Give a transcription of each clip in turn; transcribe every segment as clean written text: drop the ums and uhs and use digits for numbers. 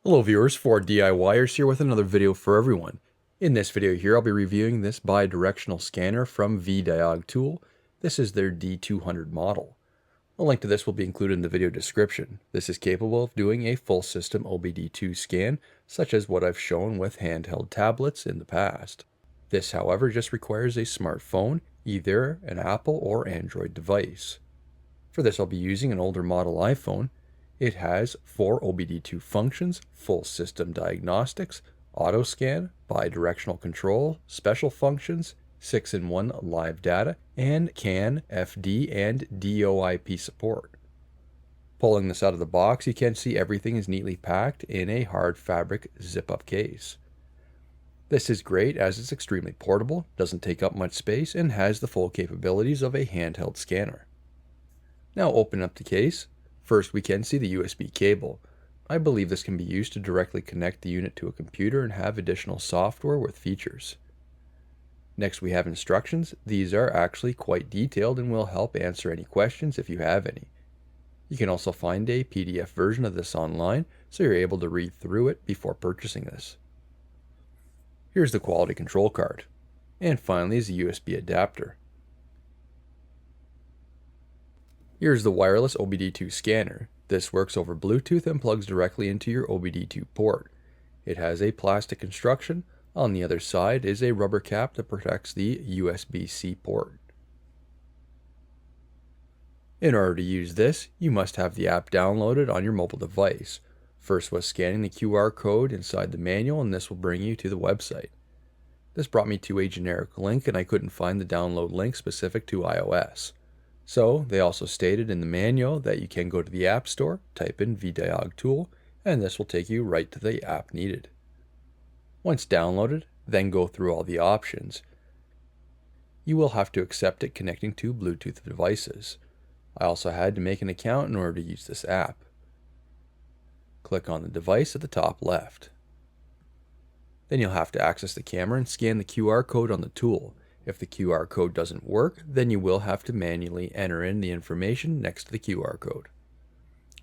Hello viewers, 4DIYers here with another video for everyone. In this video here I'll be reviewing this bi-directional scanner from VDiagTool. This is their D200 model. A link to this will be included in the video description. This is capable of doing a full system OBD2 scan, such as what I've shown with handheld tablets in the past. This however just requires a smartphone, either an Apple or Android device. For this I'll be using an older model iPhone. It has 4 OBD2 functions: full system diagnostics, auto scan, bi-directional control, special functions, 6-in-1 live data, and CAN, FD, and DOIP support. Pulling this out of the box, you can see everything is neatly packed in a hard fabric zip-up case. This is great as it's extremely portable, doesn't take up much space, and has the full capabilities of a handheld scanner. Now open up the case. First, we can see the USB cable. I believe this can be used to directly connect the unit to a computer and have additional software with features. Next, we have instructions. These are actually quite detailed and will help answer any questions if you have any. You can also find a PDF version of this online, so you're able to read through it before purchasing this. Here's the quality control card. And finally is a USB adapter. Here's the wireless OBD2 scanner. This works over Bluetooth and plugs directly into your OBD2 port. It has a plastic construction. On the other side is a rubber cap that protects the USB-C port. In order to use this, you must have the app downloaded on your mobile device. First was scanning the QR code inside the manual, and this will bring you to the website. This brought me to a generic link, and I couldn't find the download link specific to iOS. So they also stated in the manual that you can go to the App Store, type in VDiagTool, and this will take you right to the app needed. Once downloaded, then go through all the options. You will have to accept it connecting to Bluetooth devices. I also had to make an account in order to use this app. Click on the device at the top left. Then you'll have to access the camera and scan the QR code on the tool. If the QR code doesn't work, then you will have to manually enter in the information next to the QR code.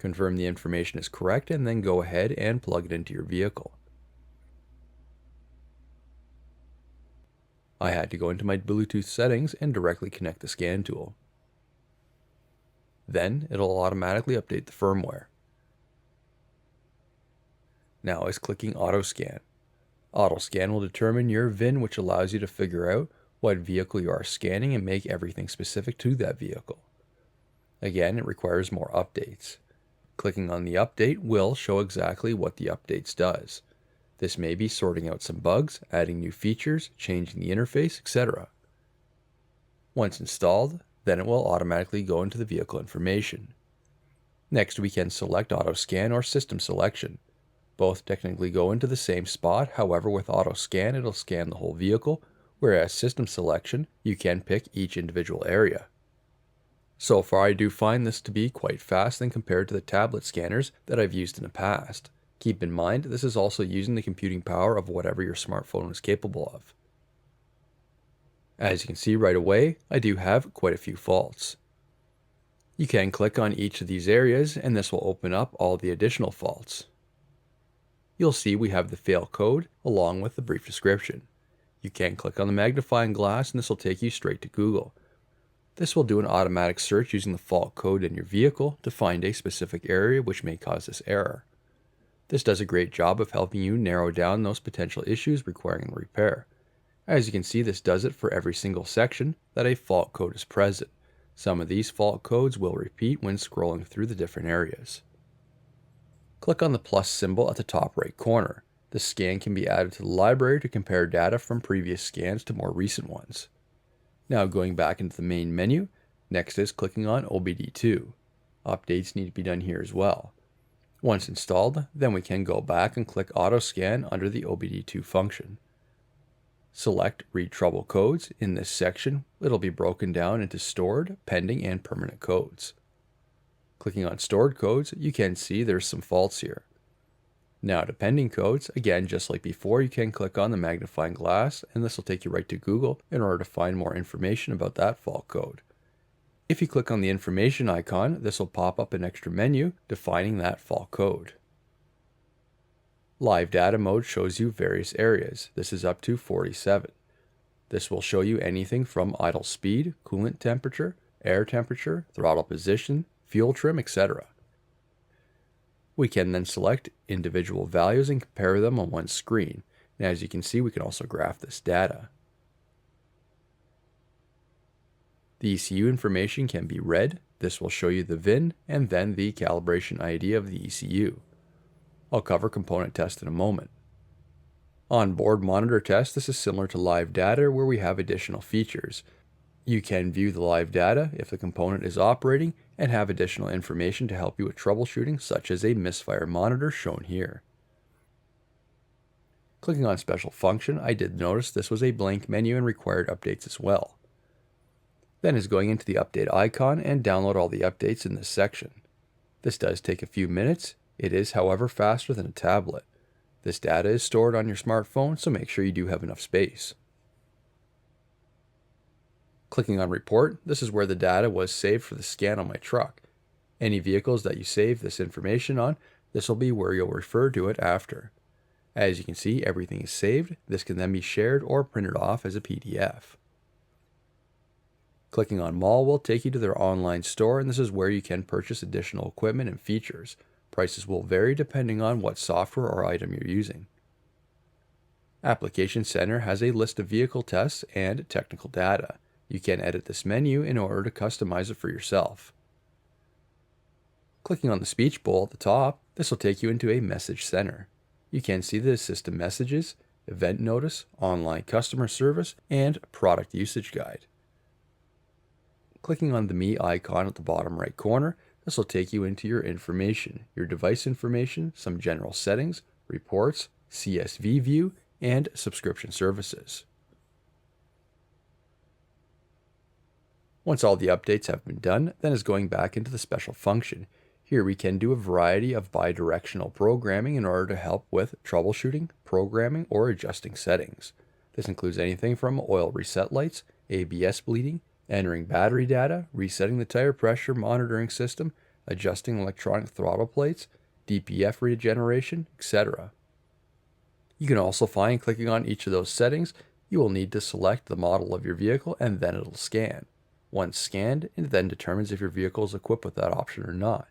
Confirm the information is correct and then go ahead and plug it into your vehicle. I had to go into my Bluetooth settings and directly connect the scan tool. Then it'll automatically update the firmware. Now is clicking Auto Scan. Auto Scan will determine your VIN, which allows you to figure out what vehicle you are scanning and make everything specific to that vehicle. Again, it requires more updates. Clicking on the update will show exactly what the updates does. This may be sorting out some bugs, adding new features, changing the interface, etc. Once installed, then it will automatically go into the vehicle information. Next, we can select Auto Scan or System Selection. Both technically go into the same spot, however with Auto Scan it'll scan the whole vehicle, whereas System Selection, you can pick each individual area. So far I do find this to be quite fast when compared to the tablet scanners that I've used in the past. Keep in mind, this is also using the computing power of whatever your smartphone is capable of. As you can see right away, I do have quite a few faults. You can click on each of these areas and this will open up all the additional faults. You'll see we have the fail code along with the brief description. You can click on the magnifying glass and this will take you straight to Google. This will do an automatic search using the fault code in your vehicle to find a specific area which may cause this error. This does a great job of helping you narrow down those potential issues requiring repair. As you can see, this does it for every single section that a fault code is present. Some of these fault codes will repeat when scrolling through the different areas. Click on the plus symbol at the top right corner. The scan can be added to the library to compare data from previous scans to more recent ones. Now going back into the main menu, next is clicking on OBD2. Updates need to be done here as well. Once installed, then we can go back and click Auto Scan under the OBD2 function. Select Read Trouble Codes. In this section, it'll be broken down into stored, pending, and permanent codes. Clicking on Stored Codes, you can see there's some faults here. Now to pending codes, again just like before, you can click on the magnifying glass and this will take you right to Google in order to find more information about that fault code. If you click on the information icon, this will pop up an extra menu defining that fault code. Live data mode shows you various areas. This is up to 47. This will show you anything from idle speed, coolant temperature, air temperature, throttle position, fuel trim, etc. We can then select individual values and compare them on one screen. And as you can see, we can also graph this data. The ECU information can be read. This will show you the VIN and then the calibration ID of the ECU. I'll cover component test in a moment. On-board monitor test, this is similar to live data where we have additional features. You can view the live data if the component is operating and have additional information to help you with troubleshooting, such as a misfire monitor shown here. Clicking on special function, I did notice this was a blank menu and required updates as well. Then is going into the update icon and download all the updates in this section. This does take a few minutes. It is, however, faster than a tablet. This data is stored on your smartphone, so make sure you do have enough space. Clicking on Report, this is where the data was saved for the scan on my truck. Any vehicles that you save this information on, this will be where you'll refer to it after. As you can see, everything is saved. This can then be shared or printed off as a PDF. Clicking on Mall will take you to their online store, and this is where you can purchase additional equipment and features. Prices will vary depending on what software or item you're using. Application Center has a list of vehicle tests and technical data. You can edit this menu in order to customize it for yourself. Clicking on the speech bowl at the top, this will take you into a message center. You can see the system messages, event notice, online customer service, and product usage guide. Clicking on the Me icon at the bottom right corner, this will take you into your information, your device information, some general settings, reports, CSV view, and subscription services. Once all the updates have been done, then is going back into the special function. Here we can do a variety of bi-directional programming in order to help with troubleshooting, programming, or adjusting settings. This includes anything from oil reset lights, ABS bleeding, entering battery data, resetting the tire pressure monitoring system, adjusting electronic throttle plates, DPF regeneration, etc. You can also find, clicking on each of those settings, you will need to select the model of your vehicle and then it'll scan. Once scanned, it then determines if your vehicle is equipped with that option or not.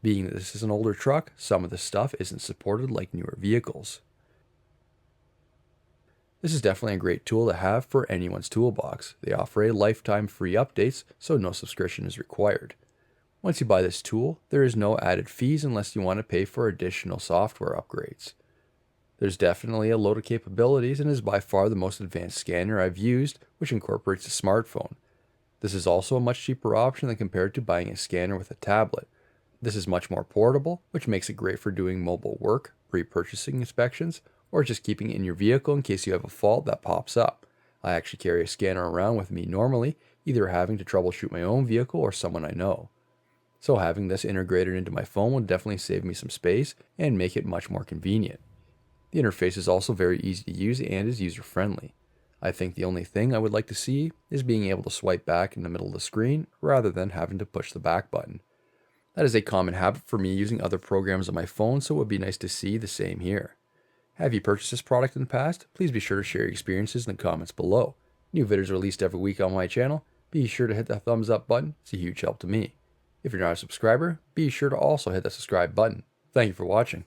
Being that this is an older truck, some of the stuff isn't supported like newer vehicles. This is definitely a great tool to have for anyone's toolbox. They offer a lifetime free updates, so no subscription is required. Once you buy this tool, there is no added fees unless you want to pay for additional software upgrades. There's definitely a load of capabilities and is by far the most advanced scanner I've used, which incorporates a smartphone. This is also a much cheaper option than compared to buying a scanner with a tablet. This is much more portable, which makes it great for doing mobile work, pre-purchasing inspections, or just keeping it in your vehicle in case you have a fault that pops up. I actually carry a scanner around with me normally, either having to troubleshoot my own vehicle or someone I know. So having this integrated into my phone will definitely save me some space and make it much more convenient. The interface is also very easy to use and is user-friendly. I think the only thing I would like to see is being able to swipe back in the middle of the screen rather than having to push the back button. That is a common habit for me using other programs on my phone, so it would be nice to see the same here. Have you purchased this product in the past? Please be sure to share your experiences in the comments below. New videos are released every week on my channel. Be sure to hit that thumbs up button. It's a huge help to me. If you're not a subscriber, be sure to also hit that subscribe button. Thank you for watching.